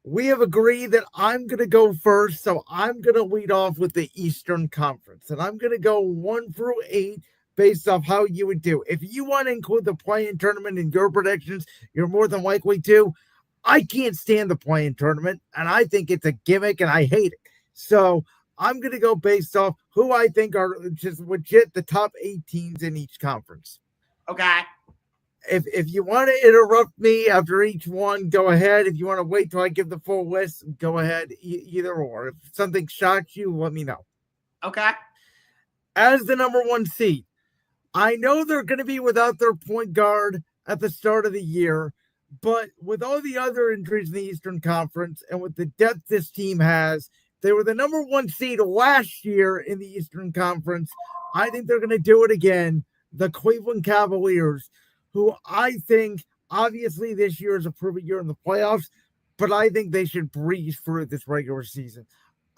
we have agreed that I'm going to go first, so I'm going to lead off with the Eastern Conference, and I'm going to go 1 through 8 based off how you would do. If you want to include the play-in tournament in your predictions, you're more than likely to. I can't stand the play-in tournament, and I think it's a gimmick, and I hate it. So I'm going to go based off who I think are just legit the top 8 teams in each conference. Okay. If you want to interrupt me after each one, go ahead. If you want to wait till I give the full list, go ahead. Either or. If something shocks you, let me know. Okay. As the number 1 seed, I know they're going to be without their point guard at the start of the year, but with all the other injuries in the Eastern Conference and with the depth this team has, they were the number 1 seed last year in the Eastern Conference. I think they're going to do it again. The Cleveland Cavaliers, who I think obviously this year is a proven year in the playoffs, but I think they should breeze through this regular season.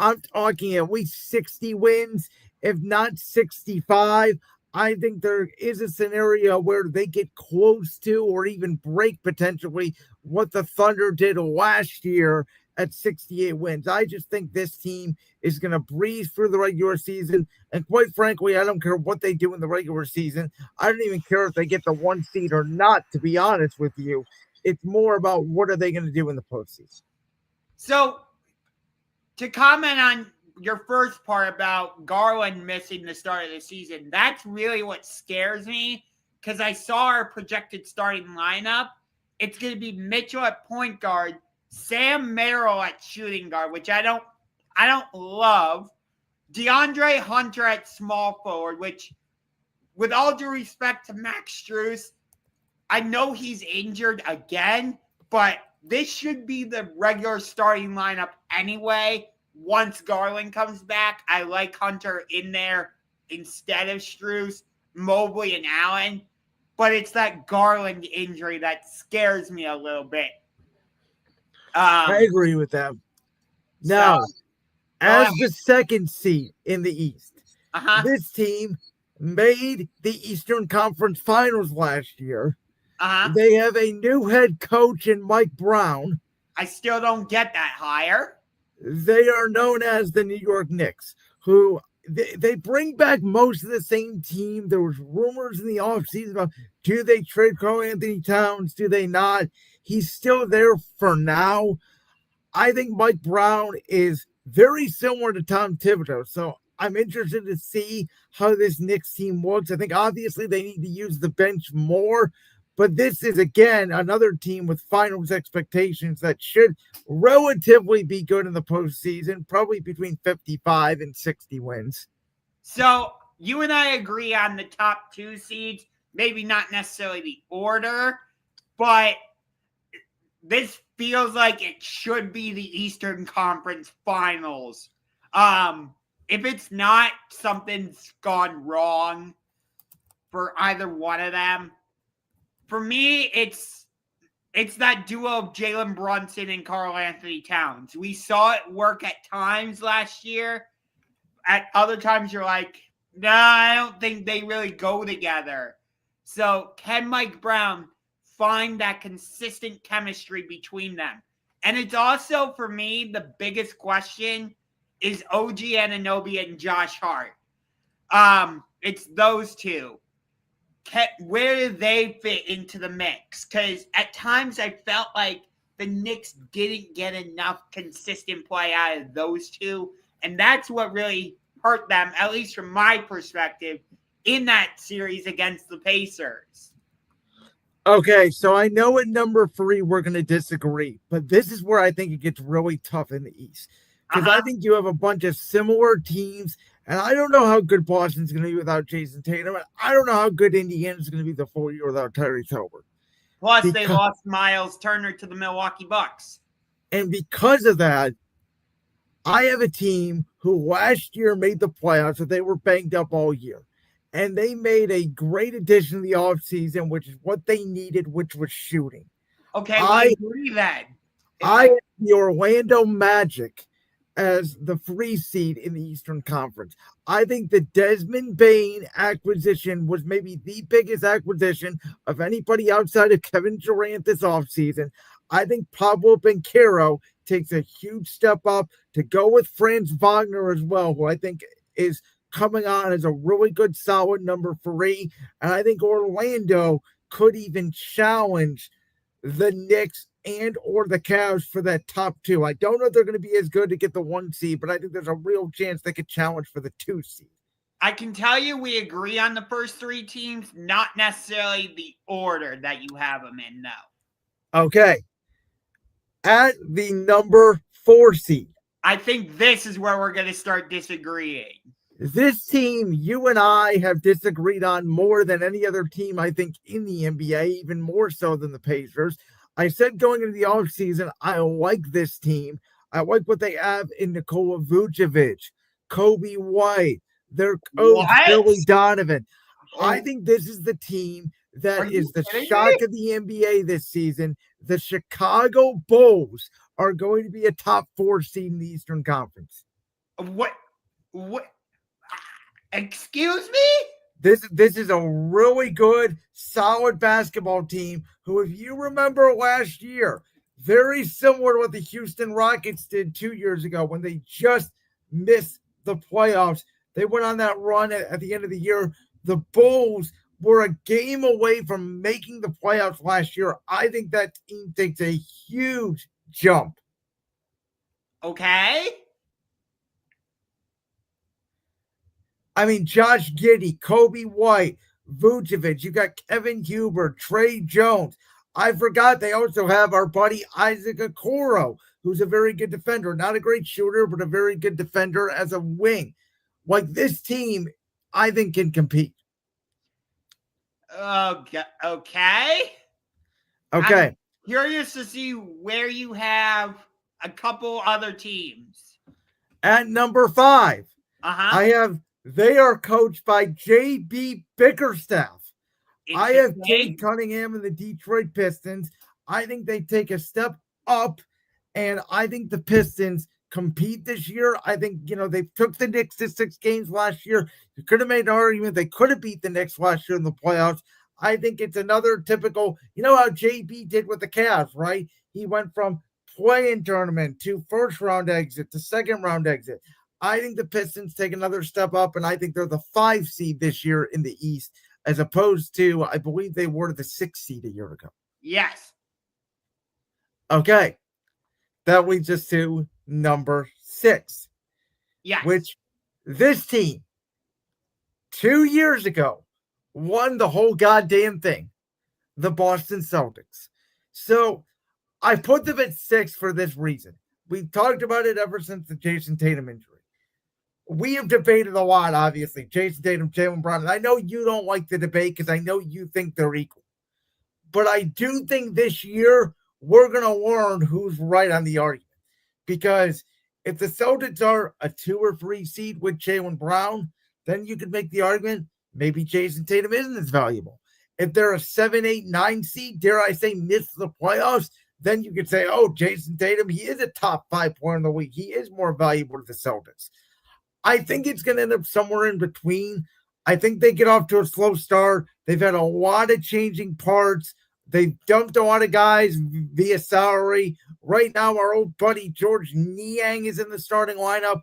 I'm talking at least 60 wins, if not 65. I think there is a scenario where they get close to or even break potentially what the Thunder did last year at 68 wins. I just think this team is going to breeze through the regular season. And quite frankly, I don't care what they do in the regular season. I don't even care if they get the 1 seed or not, to be honest with you. It's more about what are they going to do in the postseason. So, to comment on your first part about Garland missing the start of the season, that's really what scares me because I saw our projected starting lineup. It's going to be Mitchell at point guard, Sam Merrill at shooting guard, which I don't love. DeAndre Hunter at small forward, which, with all due respect to Max Strus, I know he's injured again, but this should be the regular starting lineup anyway. Once Garland comes back, I like Hunter in there instead of Strus, Mobley, and Allen. But it's that Garland injury that scares me a little bit. I agree with that. Now, as the 2nd seed in the East, this team made the Eastern Conference Finals last year. They have a new head coach in Mike Brown. I still don't get that hire. They are known as the New York Knicks, who they bring back most of the same team. There was rumors in the offseason about, do they trade Karl-Anthony Towns? Do they not? He's still there for now. I think Mike Brown is very similar to Tom Thibodeau, so I'm interested to see how this Knicks team works. I think obviously they need to use the bench more, but this is, again, another team with finals expectations that should relatively be good in the postseason, probably between 55 and 60 wins. So you and I agree on the top 2 seeds, maybe not necessarily the order, but this feels like it should be the Eastern Conference Finals. If it's not, something's gone wrong for either one of them. For me, it's that duo of Jalen Brunson and Karl-Anthony Towns. We saw it work at times last year. At other times, you're like, nah, I don't think they really go together. So can Mike Brown find that consistent chemistry between them? And it's also, for me, the biggest question is OG Anunoby and Josh Hart. It's those two. Where do they fit into the mix? Because at times I felt like the Knicks didn't get enough consistent play out of those two. And that's what really hurt them, at least from my perspective, in that series against the Pacers. Okay, so I know at number 3 we're going to disagree, but this is where I think it gets really tough in the East. Because I think you have a bunch of similar teams, and I don't know how good Boston's going to be without Jason Tatum, and I don't know how good Indiana's going to be the full year without Tyrese Haliburton. Plus, they lost Miles Turner to the Milwaukee Bucks. And because of that, I have a team who last year made the playoffs, but they were banged up all year. And they made a great addition to the offseason, which is what they needed, which was shooting. Okay, I agree then. I have the Orlando Magic as the 3 seed in the Eastern Conference. I think the Desmond Bane acquisition was maybe the biggest acquisition of anybody outside of Kevin Durant this offseason. I think Pablo Banchero takes a huge step up to go with Franz Wagner as well, who I think is coming on as a really good, solid number 3. And I think Orlando could even challenge the Knicks and or the Cavs for that top 2. I don't know if they're going to be as good to get the 1 seed, but I think there's a real chance they could challenge for the 2 seed. I can tell you we agree on the first 3 teams, not necessarily the order that you have them in, no. Okay. At the number 4 seed. I think this is where we're going to start disagreeing. This team, you and I have disagreed on more than any other team, I think, in the NBA, even more so than the Pacers. I said going into the offseason, I like this team. I like what they have in Nikola Vucevic, Kobe White, their coach, Billy Donovan. I think this is the team that is the shock of the NBA this season. The Chicago Bulls are going to be a top 4 seed in the Eastern Conference. What? Excuse me? This is a really good, solid basketball team who, if you remember last year, very similar to what the Houston Rockets did 2 years ago when they just missed the playoffs. They went on that run at the end of the year. The Bulls were a game away from making the playoffs last year. I think that team takes a huge jump. Okay. I mean, Josh Giddey, Kobe White, Vucevic. You got Kevin Huber, Trey Jones. I forgot they also have our buddy Isaac Okoro, who's a very good defender. Not a great shooter, but a very good defender as a wing. Like, this team, I think, can compete. Okay. Okay. I'm curious to see where you have a couple other teams. At number 5, I have they are coached by J.B. Bickerstaff. I have Cade Cunningham and the Detroit Pistons. I think they take a step up, and I think the Pistons compete this year. I think, they took the Knicks to 6 games last year. You could have made an argument they could have beat the Knicks last year in the playoffs. I think it's another typical, how JB did with the Cavs, right? He went from play-in tournament to first-round exit to second-round exit. I think the Pistons take another step up, and I think they're the 5 seed this year in the East, as opposed to, I believe they were the 6 seed a year ago. Yes. Okay. That leads us to number 6. Yes. Which this team 2 years ago won the whole goddamn thing. The Boston Celtics. So I put them at 6 for this reason. We've talked about it ever since the Jason Tatum injury. We have debated a lot, obviously. Jason Tatum, Jaylen Brown. And I know you don't like the debate because I know you think they're equal. But I do think this year we're going to learn who's right on the argument. Because if the Celtics are a 2 or 3 seed with Jaylen Brown, then you could make the argument maybe Jason Tatum isn't as valuable. If they're a 7, 8, 9 seed, dare I say, miss the playoffs, then you could say, oh, Jason Tatum, he is a top 5 player in the league. He is more valuable to the Celtics. I think it's going to end up somewhere in between. I think they get off to a slow start. They've had a lot of changing parts. They've dumped a lot of guys via salary. Right now, our old buddy George Niang is in the starting lineup.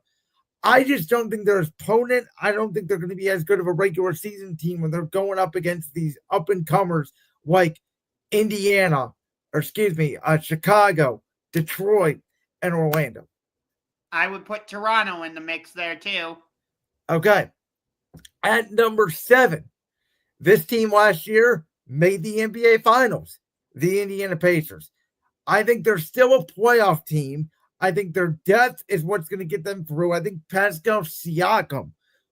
I just don't think they're as potent. I don't think they're going to be as good of a regular season team when they're going up against these up-and-comers like Chicago, Detroit, and Orlando. I would put Toronto in the mix there too. Okay. At number 7, this team last year made the NBA Finals, the Indiana Pacers. I think they're still a playoff team. I think their depth is what's going to get them through. I think Pascal Siakam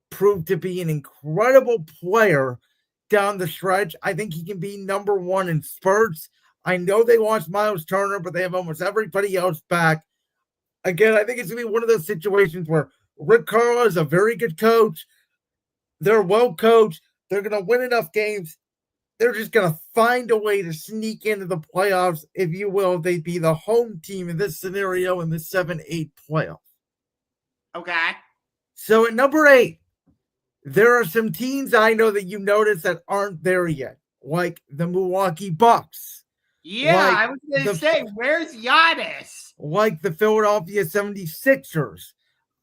proved to be an incredible player down the stretch. I think he can be number 1 in spurts. I know they lost Miles Turner, but they have almost everybody else back. Again, I think it's going to be one of those situations where Rick Carlisle is a very good coach. They're well coached. They're going to win enough games. They're just going to find a way to sneak into the playoffs, if you will. They'd be the home team in this scenario in the 7-8 playoff. Okay. So at number 8, there are some teams I know that you noticed that aren't there yet, like the Milwaukee Bucks. Yeah, I was going to say, where's Giannis? like the Philadelphia 76ers.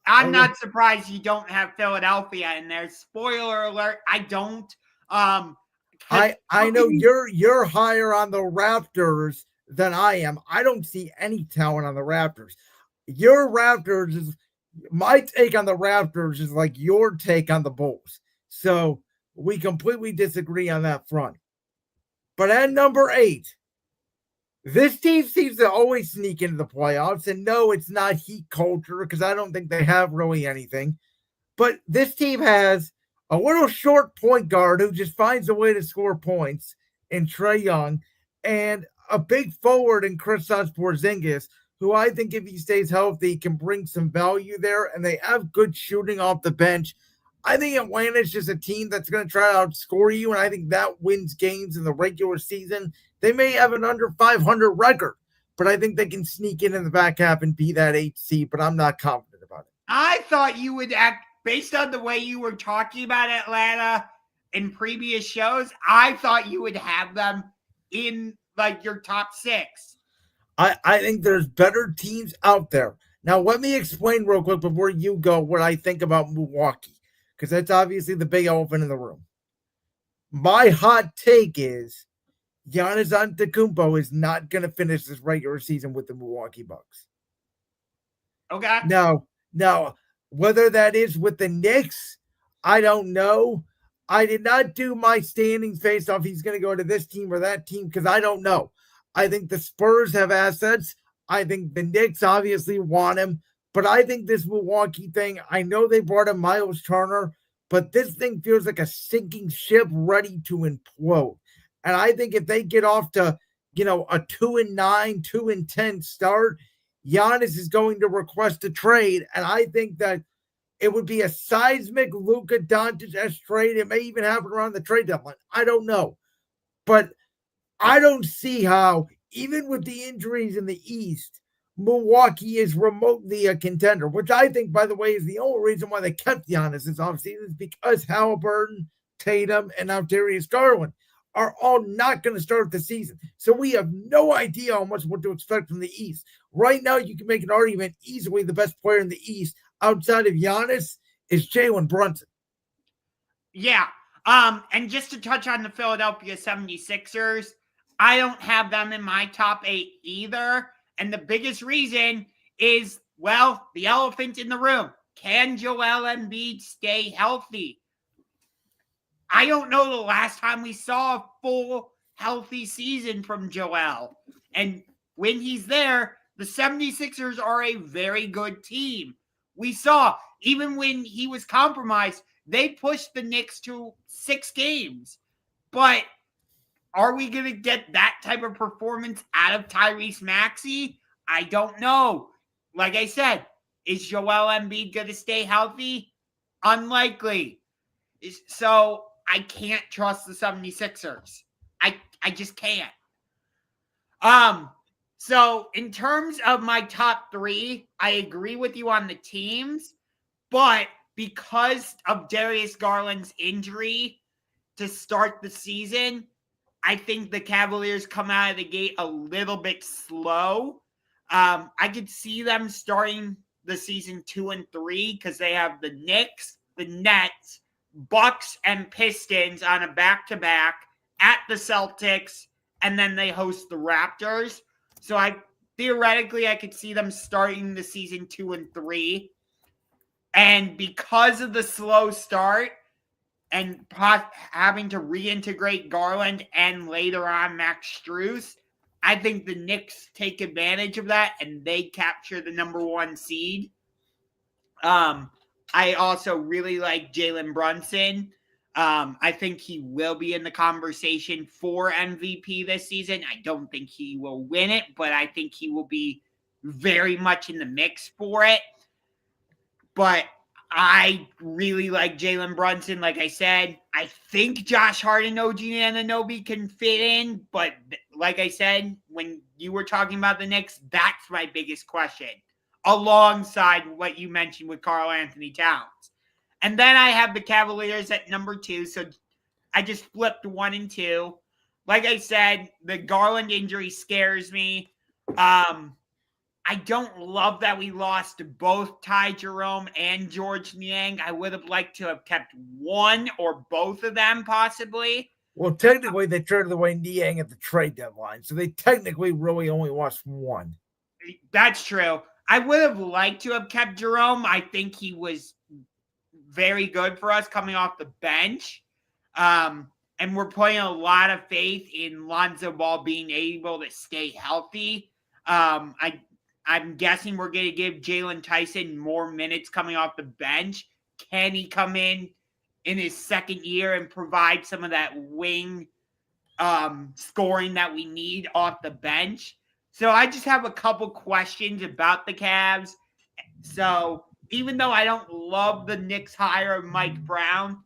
I'm not surprised you don't have Philadelphia in there. Spoiler alert, I don't. I know you're higher on the Raptors than I am. I don't see any talent on the Raptors. Your Raptors is my take on the Raptors is like your take on the Bulls. So we completely disagree on that front. But at number 8, this team seems to always sneak into the playoffs. And no, it's not Heat culture because I don't think they have really anything. But this team has a little short point guard who just finds a way to score points in Trae Young, and a big forward in Kristaps Porzingis, who I think if he stays healthy can bring some value there, and they have good shooting off the bench. I think Atlanta's just a team that's going to try to outscore you, and I think that wins games in the regular season. They may have an under 500 record, but I think they can sneak in the back half and be that 8 seed, but I'm not confident about it. I thought you would act, based on the way you were talking about Atlanta in previous shows, I thought you would have them in like your top 6. I think there's better teams out there. Now, let me explain real quick before you go what I think about Milwaukee, because that's obviously the big elephant in the room. My hot take is Giannis Antetokounmpo is not going to finish this regular season with the Milwaukee Bucks. Okay. Now, whether that is with the Knicks, I don't know. I did not do my standings based off he's going to go to this team or that team because I don't know. I think the Spurs have assets. I think the Knicks obviously want him. But I think this Milwaukee thing, I know they brought in Miles Turner, but this thing feels like a sinking ship ready to implode. And I think if they get off to, a 2-9, 2-10 start, Giannis is going to request a trade. And I think that it would be a seismic Luka Doncic trade. It may even happen around the trade deadline. I don't know. But I don't see how, even with the injuries in the East, Milwaukee is remotely a contender, which I think, by the way, is the only reason why they kept Giannis this offseason is because Halliburton, Tatum, and now Darius Garland are all not going to start the season. So we have no idea how much what to expect from the East. Right now, you can make an argument easily the best player in the East outside of Giannis is Jalen Brunson. Yeah. And just to touch on the Philadelphia 76ers, I don't have them in my top 8 either. And the biggest reason is, well, the elephant in the room. Can Joel Embiid stay healthy? I don't know the last time we saw a full healthy season from Joel. And when he's there, the 76ers are a very good team. We saw, even when he was compromised, they pushed the Knicks to 6 games. But are we going to get that type of performance out of Tyrese Maxey? I don't know. Like I said, is Joel Embiid going to stay healthy? Unlikely. So I can't trust the 76ers. I just can't. So in terms of my top 3, I agree with you on the teams, but because of Darius Garland's injury to start the season, I think the Cavaliers come out of the gate a little bit slow. I could see them starting the season 2-3 because they have the Knicks, the Nets, Bucks, and Pistons on a back-to-back at the Celtics, and then they host the Raptors. So theoretically I could see them starting the season 2-3. And because of the slow start and having to reintegrate Garland and later on Max Strus, I think the Knicks take advantage of that and they capture the number 1 seed. I also really like Jalen Brunson. I think he will be in the conversation for MVP this season. I don't think he will win it, but I think he will be very much in the mix for it. But I really like Jalen Brunson. Like I said, I think Josh Hart and OG Anunoby can fit in. But like I said, when you were talking about the Knicks, that's my biggest question, alongside what you mentioned with Karl-Anthony Towns. And then I have the Cavaliers at number 2. So I just flipped 1 and 2. Like I said, the Garland injury scares me. I don't love that we lost both Ty Jerome and George Niang. I would have liked to have kept one or both of them possibly. Well, technically, they traded away Niang at the trade deadline, so they technically really only lost one. That's true. I would have liked to have kept Jerome. I think he was very good for us coming off the bench. And we're putting a lot of faith in Lonzo Ball being able to stay healthy. I'm guessing we're going to give Jalen Tyson more minutes coming off the bench. Can he come in his second year and provide some of that wing scoring that we need off the bench? So I just have a couple questions about the Cavs. So even though I don't love the Knicks hire of Mike Brown,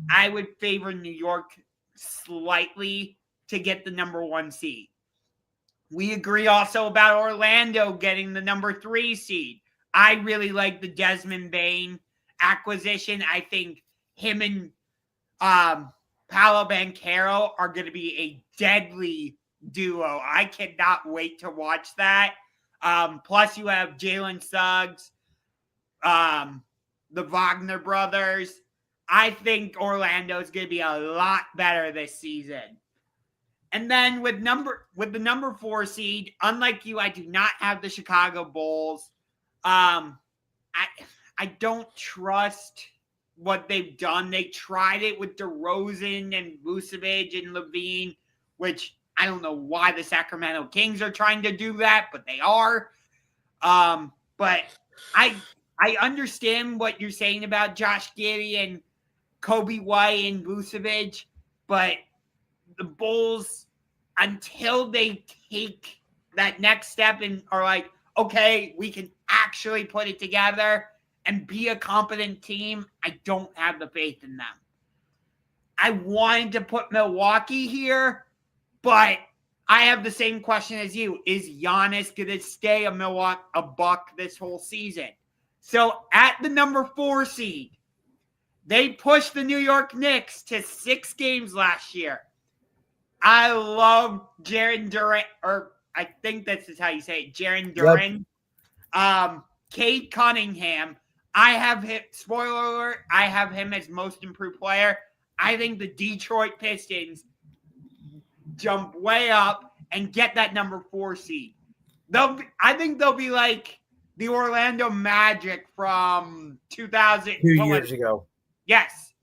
I would favor New York slightly to get the number 1 seed. We agree also about Orlando getting the number 3 seed. I really like the Desmond Bane acquisition. I think him and Paolo Banchero are going to be a deadly duo. I cannot wait to watch that. Plus, you have Jalen Suggs, the Wagner brothers. I think Orlando is going to be a lot better this season. And then with the number 4 seed, unlike you, I do not have the Chicago Bulls. I don't trust what they've done. They tried it with DeRozan and Vucevic and Levine, which I don't know why the Sacramento Kings are trying to do that, but they are. But I understand what you're saying about Josh Giddey and Kobe White and Vucevic, but the Bulls, until they take that next step and are like, okay, we can actually put it together and be a competent team, I don't have the faith in them. I wanted to put Milwaukee here, but I have the same question as you. Is Giannis going to stay a Buck this whole season? So at the number 4 seed, they pushed the New York Knicks to 6 games last year. I love Jaren Duren, or I think this is how you say it, Jaren Duren. Yep. Cade Cunningham. I have him, spoiler alert, I have him as most improved player. I think the Detroit Pistons jump way up and get that number 4 seed. I think they'll be like the Orlando Magic from 2000. 2 years ago. Yes.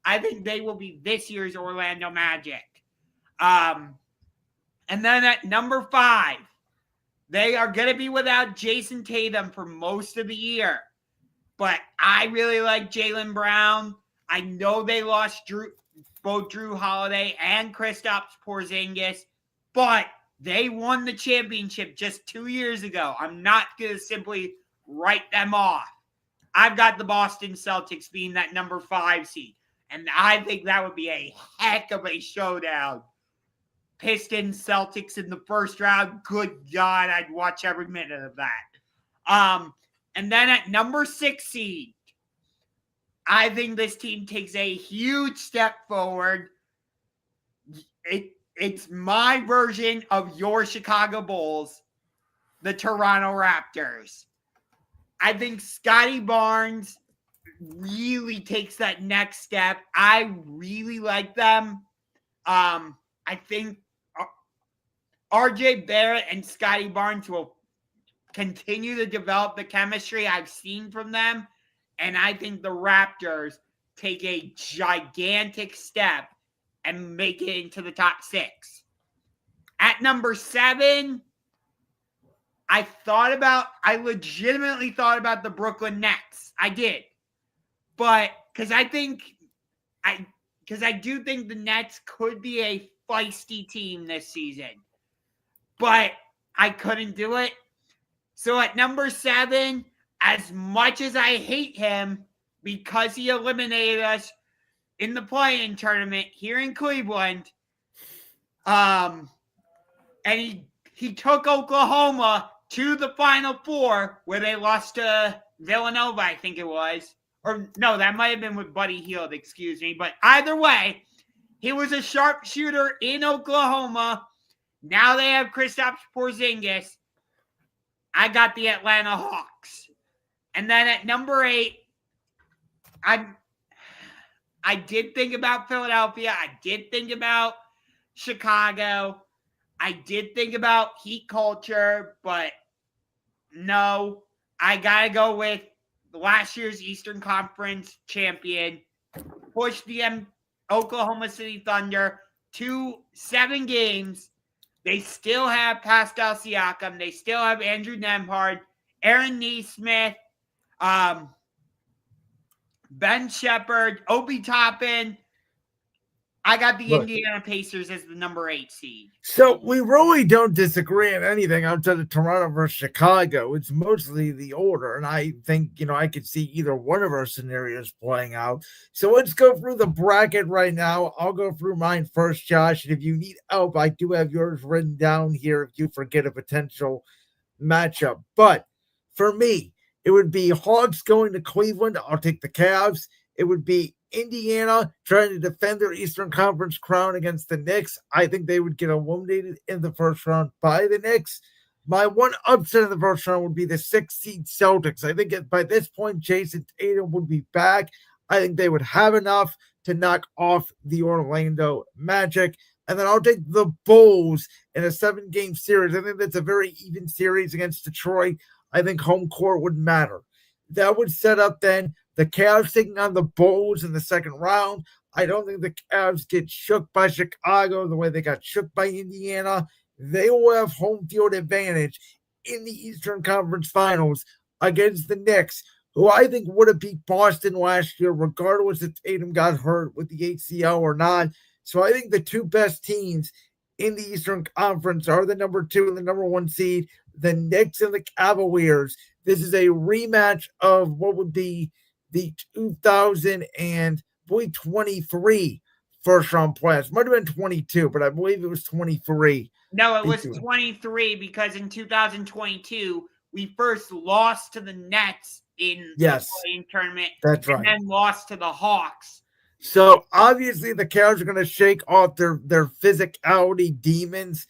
I think they will be this year's Orlando Magic. And then at number 5, they are going to be without Jason Tatum for most of the year. But I really like Jaylen Brown. I know they lost both Drew Holiday and Kristaps Porzingis, but they won the championship just 2 years ago. I'm not going to simply write them off. I've got the Boston Celtics being that number 5 seed, and I think that would be a heck of a showdown. Pistons, Celtics in the first round. Good God, I'd watch every minute of that. And then at number 6 seed, I think this team takes a huge step forward. It's my version of your Chicago Bulls, the Toronto Raptors. I think Scotty Barnes really takes that next step. I really like them. I think RJ Barrett and Scotty Barnes will continue to develop the chemistry I've seen from them. And I think the Raptors take a gigantic step and make it into the top 6. At number 7, I legitimately thought about the Brooklyn Nets. I did. But because I do think the Nets could be a feisty team this season. But I couldn't do it. So at number 7, as much as I hate him because he eliminated us in the play-in tournament here in Cleveland, and he took Oklahoma to the Final Four where they lost to Villanova, I think it was. Or no, that might have been with Buddy Hield, excuse me. But either way, he was a sharpshooter in Oklahoma. Now they have Kristaps Porzingis. I got the Atlanta Hawks. And then at number 8, I did think about Philadelphia. I did think about Chicago. I did think about Heat culture, but no, I got to go with last year's Eastern Conference champion, push the Oklahoma City Thunder to 7 games. They still have Pascal Siakam. They still have Andrew Nembhard, Aaron Nesmith, Ben Shepherd, Obi Toppin. I got the Indiana Pacers as the number 8 seed. So we really don't disagree on anything outside of Toronto versus Chicago. It's mostly the order. And I think, I could see either one of our scenarios playing out. So let's go through the bracket right now. I'll go through mine first, Josh. And if you need help, I do have yours written down here if you forget a potential matchup. But for me, it would be Hawks going to Cleveland. I'll take the Cavs. It would be Indiana trying to defend their Eastern Conference crown against the Knicks. I think they would get eliminated in the first round by the Knicks. My one upset in the first round would be the 6th seed Celtics. I think by this point, Jason Tatum would be back. I think they would have enough to knock off the Orlando Magic. And then I'll take the Bulls in a 7-game series. I think that's a very even series against Detroit. I think home court would matter. That would set up then the Cavs taking on the Bulls in the second round. I don't think the Cavs get shook by Chicago the way they got shook by Indiana. They will have home field advantage in the Eastern Conference Finals against the Knicks, who I think would have beat Boston last year, regardless if Tatum got hurt with the ACL or not. So I think the 2 best teams in the Eastern Conference are the number 2 and the number 1 seed, the Knicks and the Cavaliers. This is a rematch of what would be the 2023 first round playoffs. Might have been 22, but I believe it was 23. No, it was 23 because in 2022, we first lost to the Nets in the playing tournament. That's right. And then lost to the Hawks. So obviously the Cavs are going to shake off their physicality demons.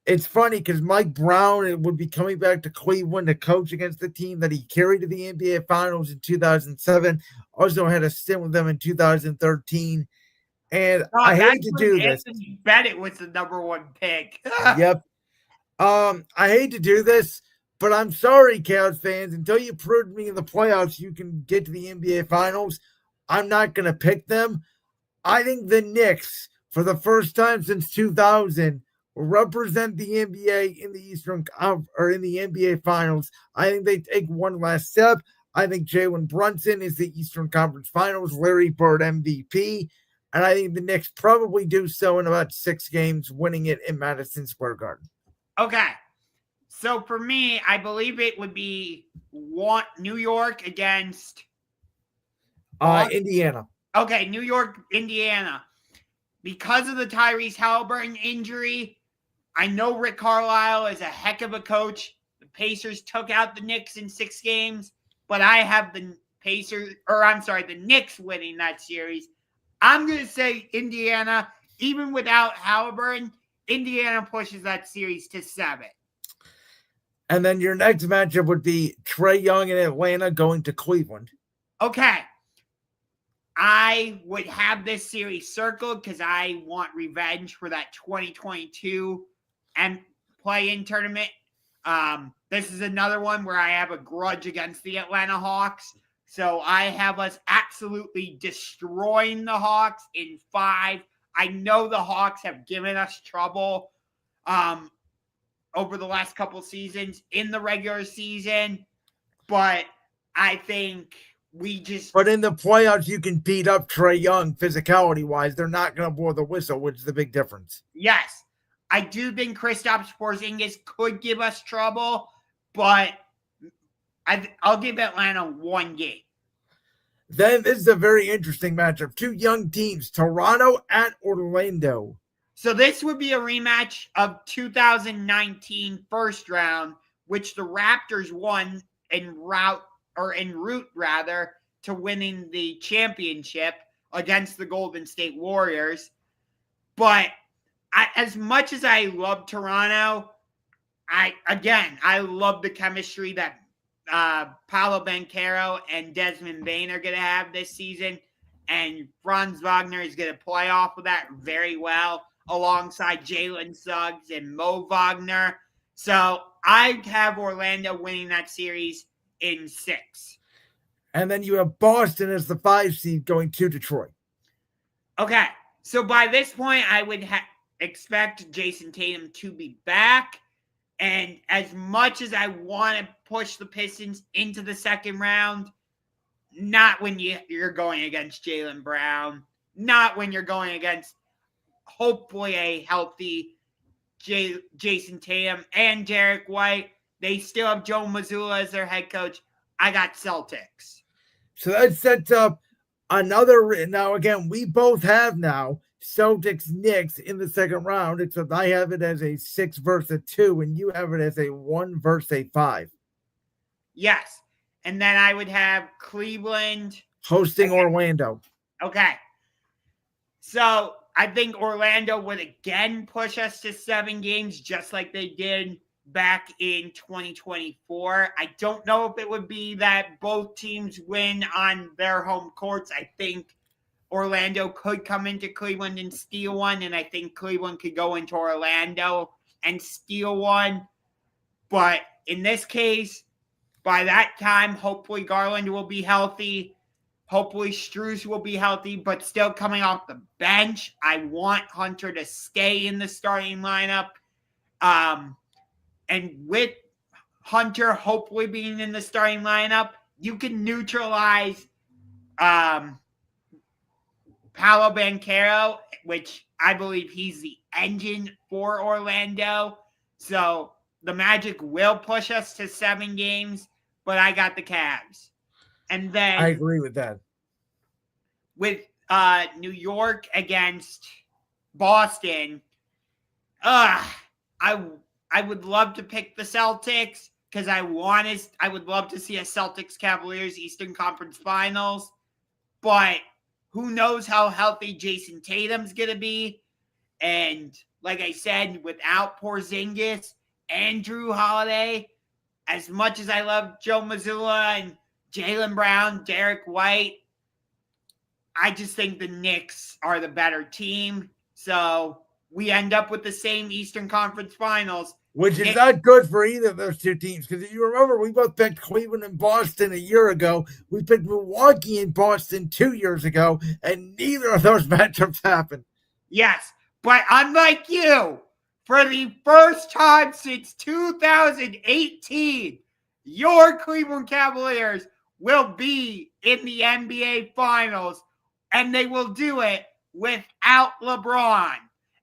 It's funny because Mike Brown would be coming back to Cleveland to coach against the team that he carried to the NBA Finals in 2007. Also had a stint with them in 2013. And I hate to do this. Anthony Bennett was the number 1 pick. Yep. I hate to do this, but I'm sorry, Cavs fans. Until you prove to me in the playoffs you can get to the NBA Finals, I'm not going to pick them. I think the Knicks, for the first time since 2000, represent the NBA in the Eastern or in the NBA Finals. I think they take one last step. I think Jalen Brunson is the Eastern Conference Finals Larry Bird MVP, and I think the Knicks probably do so in about 6 games, winning it in Madison Square Garden. Okay, so for me, I believe it would be New York against Indiana. Okay, New York, Indiana. Because of the Tyrese Halliburton injury, I know Rick Carlisle is a heck of a coach. The Pacers took out the Knicks in 6 games, but I have the Knicks winning that series. I'm going to say Indiana, even without Halliburton, Indiana pushes that series to 7. And then your next matchup would be Trae Young in Atlanta going to Cleveland. Okay. I would have this series circled because I want revenge for that 2022 and play-in tournament. This is another one where I have a grudge against the Atlanta Hawks. So I have us absolutely destroying the Hawks in 5. I know the Hawks have given us trouble over the last couple seasons in the regular season, but I think But in the playoffs, you can beat up Trae Young physicality-wise. They're not going to blow the whistle, which is the big difference. Yes. I do think Kristaps Porzingis could give us trouble, but I'll give Atlanta 1 game. Then this is a very interesting matchup. 2 young teams, Toronto at Orlando. So this would be a rematch of 2019 first round, which the Raptors won en route to winning the championship against the Golden State Warriors. But as much as I love Toronto, I love the chemistry that Paolo Banchero and Desmond Bain are going to have this season. And Franz Wagner is going to play off of that very well alongside Jalen Suggs and Mo Wagner. So I have Orlando winning that series in 6. And then you have Boston as the 5 seed going to Detroit. Okay. So by this point, I would expect Jason Tatum to be back. And as much as I want to push the Pistons into the second round, not when you're going against Jaylen Brown, not when you're going against hopefully a healthy Jason Tatum and Derek White. They still have Joe Mazzulla as their head coach. I got Celtics. So that sets up another. Now, again, we both have now Celtics Knicks in the second round, except I have it as a 6 versus a 2, and you have it as a 1 versus a 5. Yes. And then I would have Cleveland hosting Orlando. Okay. So I think Orlando would again push us to 7 games, just like they did back in 2024. I don't know if it would be that both teams win on their home courts. I think Orlando could come into Cleveland and steal one, and I think Cleveland could go into Orlando and steal one. But in this case, by that time, hopefully Garland will be healthy. Hopefully Strus will be healthy, but still coming off the bench. I want Hunter to stay in the starting lineup. And with Hunter hopefully being in the starting lineup, you can neutralize Paolo Banchero, which I believe he's the engine for Orlando. So the Magic will push us to 7 games, but I got the Cavs. And then I agree with that. With New York against Boston, I would love to pick the Celtics because I would love to see a Celtics Cavaliers Eastern Conference Finals. But who knows how healthy Jason Tatum's going to be. And like I said, without Porzingis and Drew Holiday, as much as I love Joe Mazzulla and Jaylen Brown, Derek White, I just think the Knicks are the better team. So we end up with the same Eastern Conference Finals. Which is not good for either of those 2 teams. Because if you remember, we both picked Cleveland and Boston a year ago. We picked Milwaukee and Boston 2 years ago. And neither of those matchups happened. Yes. But unlike you, for the first time since 2018, your Cleveland Cavaliers will be in the NBA Finals, and they will do it without LeBron.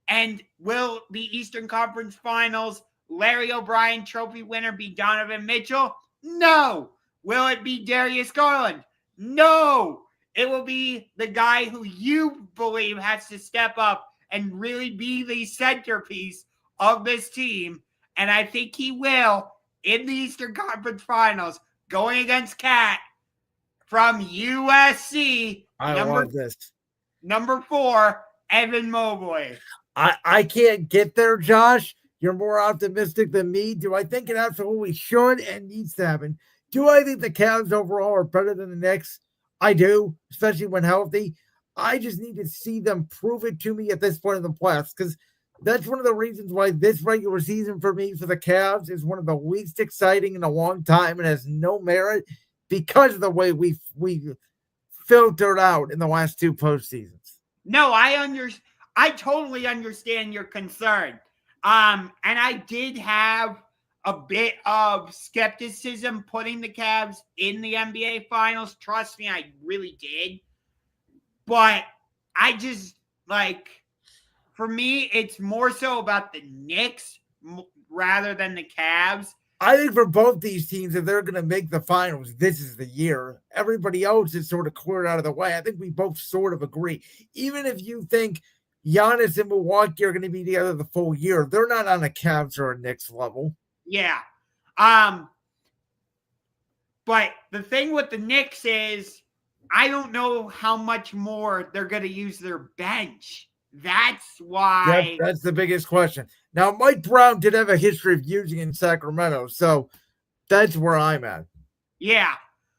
And will the Eastern Conference Finals Larry O'Brien Trophy winner be Donovan Mitchell? No. Will it be Darius Garland? No. It will be the guy who you believe has to step up and really be the centerpiece of this team. And I think he will in the Eastern Conference Finals, going against Cat from USC. I love this. Number 4, Evan Mobley. I can't get there, Josh. You're more optimistic than me. Do I think it absolutely should and needs to happen? Do I think the Cavs overall are better than the Knicks? I do, especially when healthy. I just need to see them prove it to me at this point in the playoffs, because that's one of the reasons why this regular season for me for the Cavs is one of the least exciting in a long time and has no merit because of the way we filtered out in the last 2 postseasons. No, I totally understand your concern. And I did have a bit of skepticism putting the Cavs in the NBA Finals. Trust me, I really did. But I just, for me, it's more so about the Knicks rather than the Cavs. I think for both these teams, if they're going to make the finals, this is the year. Everybody else is sort of cleared out of the way. I think we both sort of agree. Even if you think Giannis and Milwaukee are going to be together the full year, they're not on a Cavs or a Knicks level. Yeah. But the thing with the Knicks is I don't know how much more they're going to use their bench That's why. That's the biggest question. Now, Mike Brown did have a history of using in Sacramento, so that's where I'm at. Yeah,